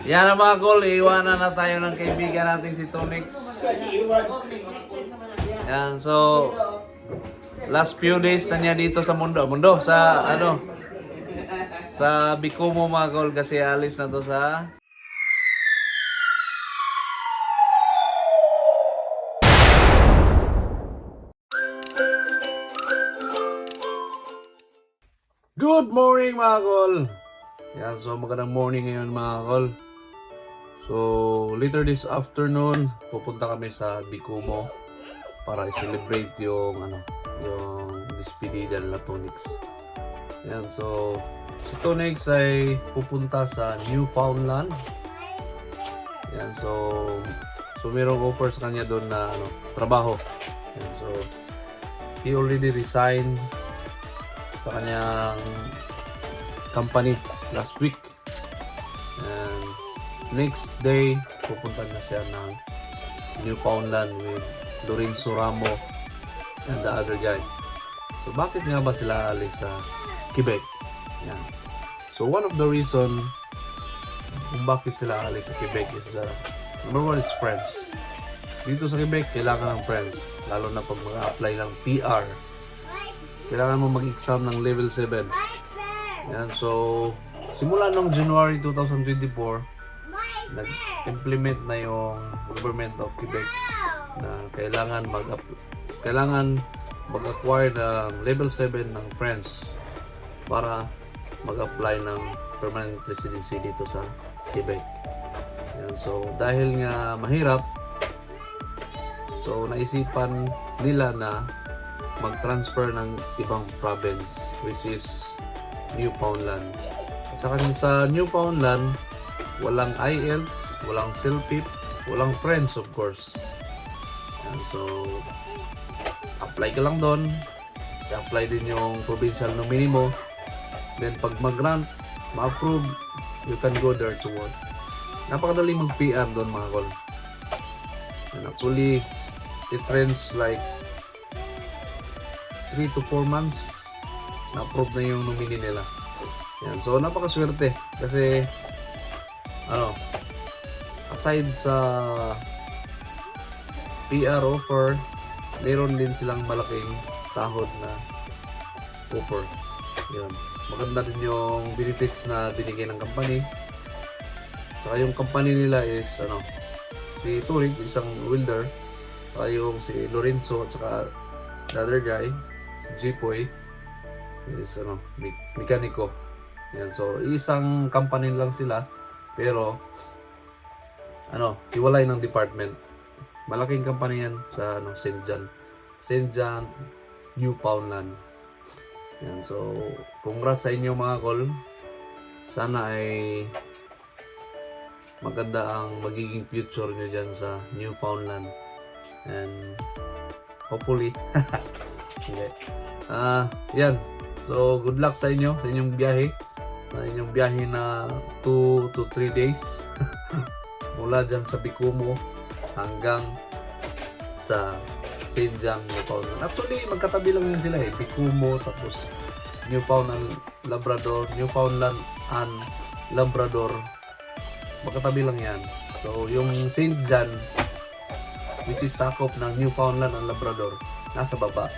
Yan ang mga goal, iiwanan na tayo ng kaibigan natin si Tonix. Yan, so last few days na niya dito sa mundo. Sa ano? Sa Bikumo mga goal kasi alis na to sa Good morning mga kol! Yan, so magandang morning ngayon mga kol. So later this afternoon, pupunta kami sa Bikumo para i-celebrate yung yung despedida nila Tonix. Yan, so si Tonix ay pupunta sa Newfoundland. Yan, so merong offer sa kanya doon na trabaho. Yan, so he already resigned sa kanyang company last week, and next day pupunta na siya ng Newfoundland with Lorenzo Ramo and the other guy. So bakit nga ba sila alis sa Quebec? Yan. So one of the reason kung bakit sila alis sa Quebec is that number one is friends. Dito sa Quebec kailangan ng friends, lalo na pag mag-apply ng PR. Kailangan mo mag-exam ng level 7. Yan, so simula nung January 2024, nag-implement na yung government of Quebec na kailangan mag-acquire ng level 7 ng friends para mag-apply ng permanent residency dito sa Quebec. Yan, so dahil nga mahirap, so naisipan nila na mag-transfer ng ibang province, which is Newfoundland. Sa Newfoundland, walang IELTS, walang CELPIP, walang friends of course. And so apply ka lang doon, i-apply din yung provincial nominee mo, then pag mag-grant, ma-approve, you can go there to work. Napakadali mag-PR doon mga kol. And actually, it trends like 3 to 4 months na-approve na yung nominee nila. Yan. So napakaswerte kasi aside sa PR offer, meron din silang malaking sahod na offer. Yan. Maganda din yung benefits na binigay ng company. Saka yung company nila is si Turing, isang welder, saka yung si Lorenzo at saka the other guy, si Jipoy is mekaniko. Yan, so isang company lang sila pero hiwalay ng department. Malaking company yan sa St. John, Newfoundland. Yan, so congrats sa inyo mga kol. Sana ay maganda ang magiging future nyo dyan sa Newfoundland, and hopefully yan. So good luck sa inyong biyahe. Sa inyong biyahe na 2 to 3 days mula dyan sa Bikumo hanggang sa St. John, Newfoundland. Actually magkatabi lang yun sila Bikumo tapos Newfoundland, Labrador, Newfoundland and Labrador, magkatabi lang yan. So yung St. John, which is sakop ng Newfoundland and Labrador, nasa baba.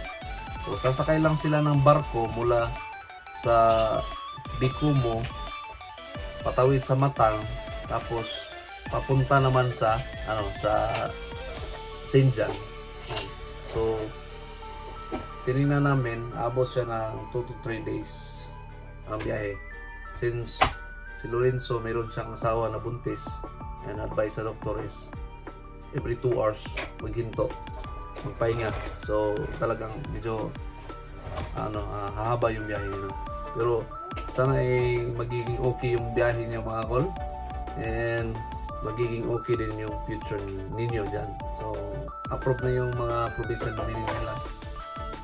So sasakay lang sila ng barko mula sa Bikumo, patawid sa Matang, tapos papunta naman sa St. John. So tinignan namin, abot siya ng 2 to 3 days ang biyahe. Since si Lorenzo mayroon siyang asawa na buntis, and advice sa doktor is every 2 hours maghinto, magpahinga. So talagang medyo hahaba yung biyahe niyo. Pero sana ay magiging okay yung biyahe niyo mga kol, and magiging okay din yung future ninyo dyan. So approve na yung mga provincial nominee nila.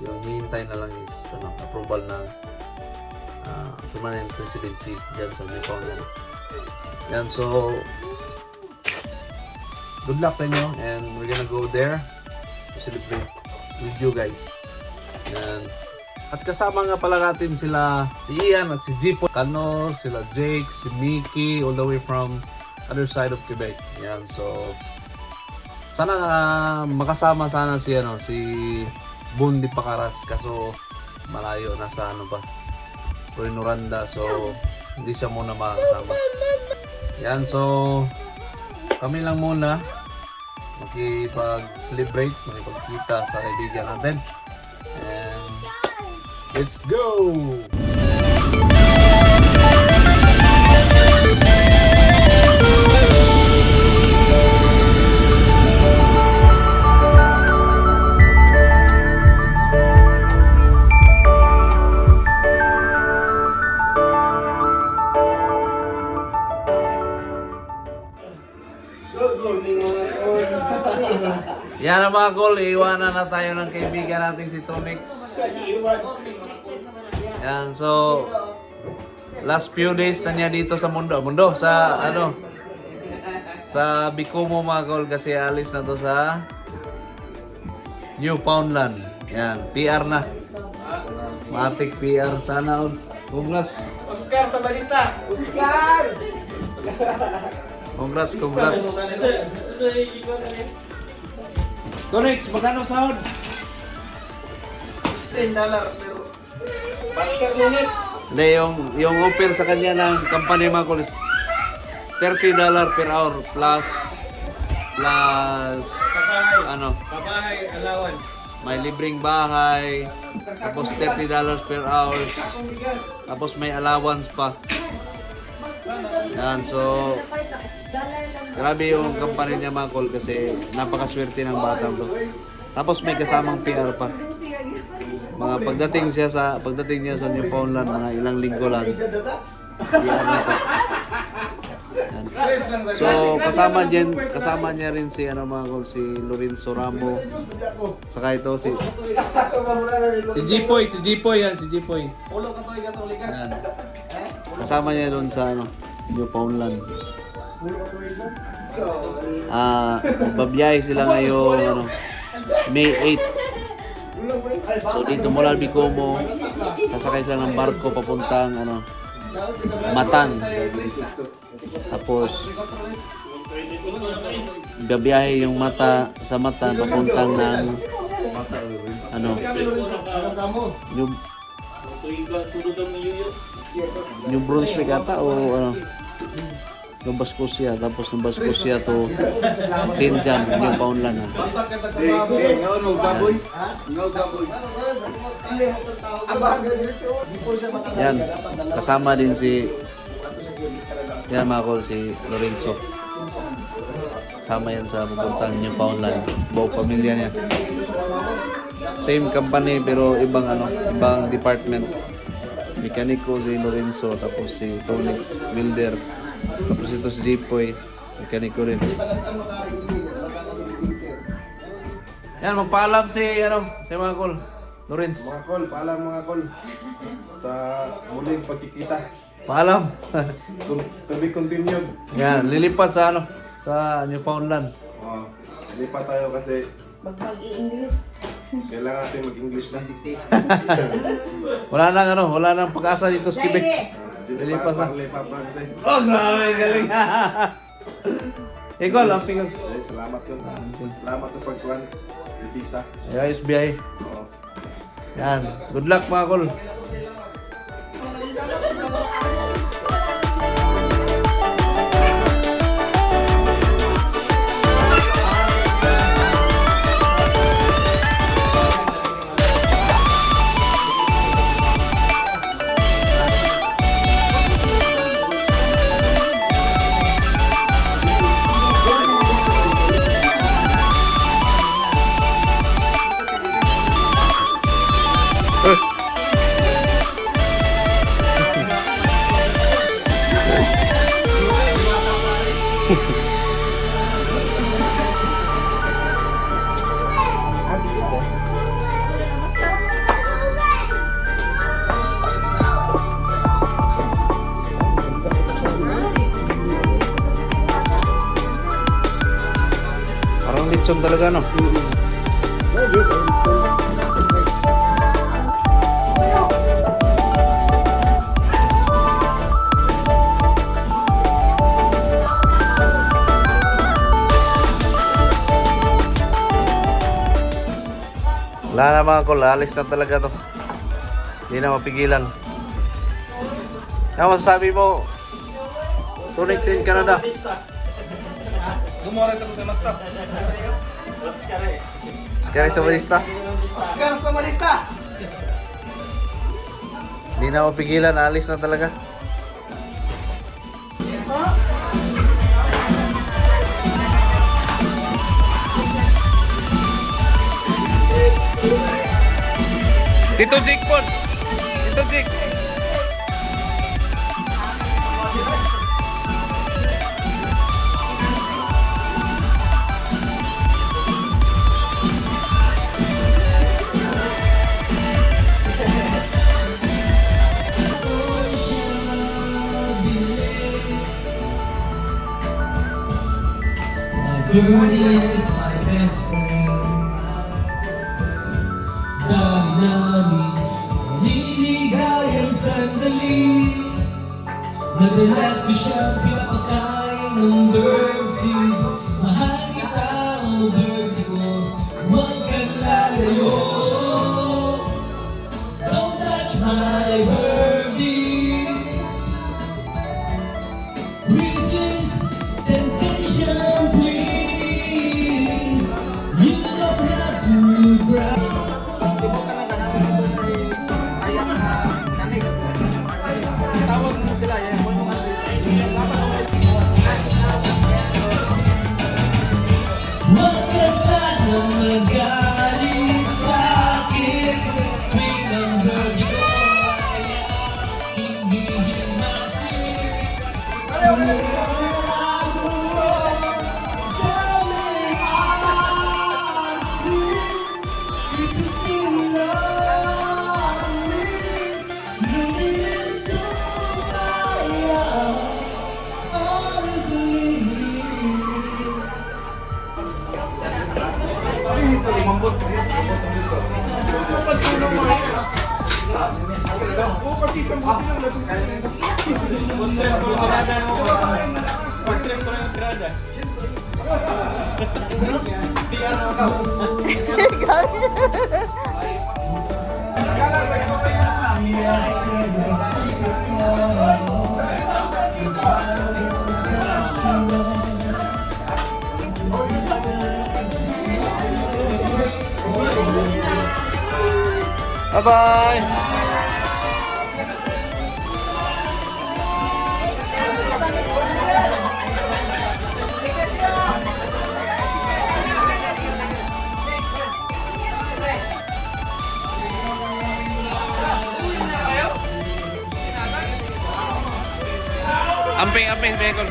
Yung hihintay na lang is approval na permanent residency dyan sa Newfoundland. Yan, so good luck sa inyo, and we're gonna go there to celebrate with you guys. Yan. At kasama nga pala natin sila si Ian at si Jipo, Kanor, sila Jake, si Mickey, all the way from other side of Quebec. Yan, so sana makasama sana si Bundi Pacaras, kaso malayo, nasa Rinuranda, so hindi siya muna makasama. Yan, so kami lang muna makipag-celebrate, makipagkita sa kaibigan natin. And let's go! Yan na mga kol, iiwanan na tayo ng kaibigan natin si Tonix. Yan, so last few days na niya dito sa mundo sa sa Bicumo mga kol, kasi alis na to sa Newfoundland. Yan, PR na. Matik PR sana. Congrats. Oscar sa balista. Oscar! Congrats. Tonix, magkano sahod? $10 pero per minute. Hindi, yung offer sa kanya ng company mga kol is $30 per hour plus Babahay, alawan. may libreng bahay, tapos $30 per hour, tapos may allowance pa. Yan, so grabe yung company niya mga kol, kasi napakaswerte ng batang to. Tapos may kasamang PR pa. Mga pagdating niya sa Newfoundland, mga ilang linggo lang. PR na to. Yan. So kasama niya rin si mga kol, si Lorenzo Ramo. Saka ito si Jipoy yan. Ulo ka to, Katolikas. Yan. Kasama niya doon sa Newfoundland. Babiyahe sila ngayon May 8. So dito mula Bicumo, sasakay sila ng barko papuntang Matan. Tapos babiyahe yung sa Matan papuntang ng New Brunswick ata o Nova Scotia, tapos Nova Scotia to St. John, Newfoundland. Yan, kasama din si mga kol, si Lorenzo. Kasama yan sa pupuntang Newfoundland. Buong pamilya niya. Same company pero ibang department. Mekaniko si Lorenzo, tapos si Tony Wilder. Tapos ito si Jipoy, mekaniko rin. Yan, magpaalam si mga kol. Lorenz. Mga kol, paalam mga kol. Sa muling pagkikita. Paalam. To be continued. Yan, lilipat sa sa Newfoundland. Lipat tayo kasi Mag-i-English. kailangan natin mag-English na. Wala nang pag-asa dito sa Quebec. Lilipas na. Lipat Francais. Oh, grabe, galing. Ikaw lang, pingal. Salamat yun. Salamat sa pagkuhan. Bisita. Ayos, biyay. Oo. Yan, good luck mga kol. Parang litsong talaga, no? Wala na mga kol, alis na talaga to. Hindi na mapigilan. Ano masasabi mo? Tunic in Canada. Gumora ito sa master. Skari sa balista. Oscar sa Malista! Hindi na mapigilan, alis na talaga. Tito Jake po! Tito Jake! Birdie is my best friend. Dami-dami, nililigayang sandali. Madalas ko siyang pinapakain ng birdseed. Mahal kita, oh birdie ko, huwag kang lalayo. Don't touch my birdie. Reasons, temptation, please. You don't have to cry. Tawag mo sila. Huwag ka sanang magalit sa'kin. Tuwing ang birdie ko ay hindi himasin. Bye-bye! Amping, Bekol.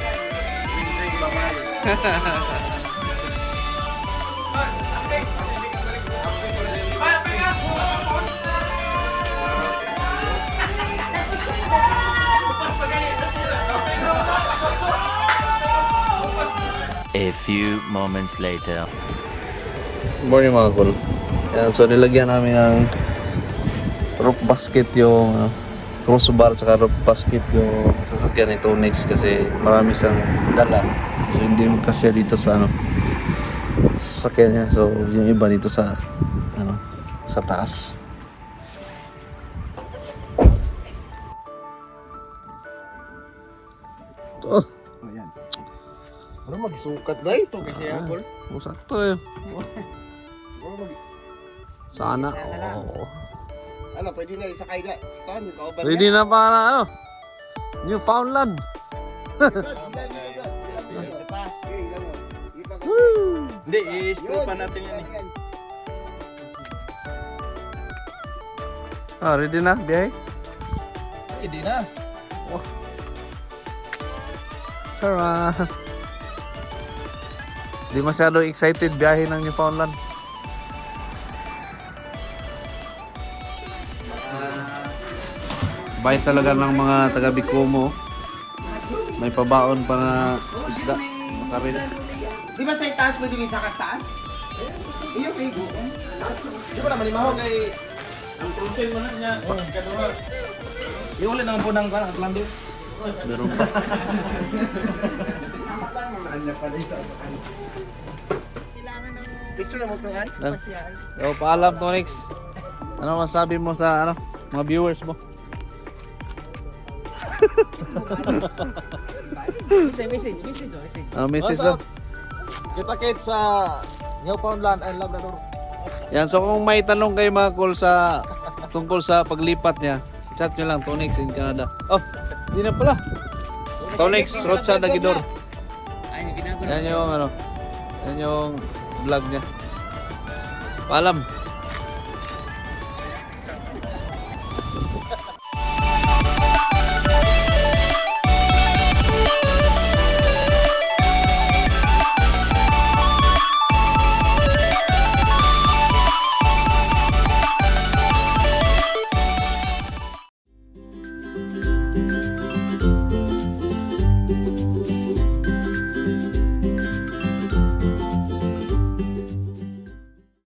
A few moments later. Morning mga kol. Yan, so nilagyan namin ng roof basket yung crossbar saka roof basket yung sasakyan nito next kasi marami siyang dala. So hindi magkasya dito sa sasakyan niya. So yung iba dito sa sa taas. Oh, Ano magsukat ba ito? sakto eh. Sana. Oh. Ano, pwede na isakay na. Saan? Kauban Ready na para Newfoundland. Hindi, i-strip pa natin yan eh. Ready na, biyahe? Hindi na. Tara. Di masyado excited biyahe ng Newfoundland. Bait talaga ng mga taga Bicomo. May pabaon pa na isda. Makarin. Di ba sa itaas mo din sa taas? Iyo, kay Go. Di ba naman limaho kay... Ang protein mo na niya. Kaduha. Iuli naman po ng Atlanta. Meron pa. Saan niya pala ito? Picture mo ito ay. So, paalam, Tonix. Ano masabi mo sa ano, mga viewers mo? Message. Message lang. Kita-kits sa Newfoundland and Labrador. Yan, so kung may tanong kayo mga call sa tungkol sa paglipat niya, chat nyo lang, Tonix in Canada. Oh, hindi na pala. Tonix, Rocha Dagidor. Yan yung ano, yan yung vlog niya. Paalam.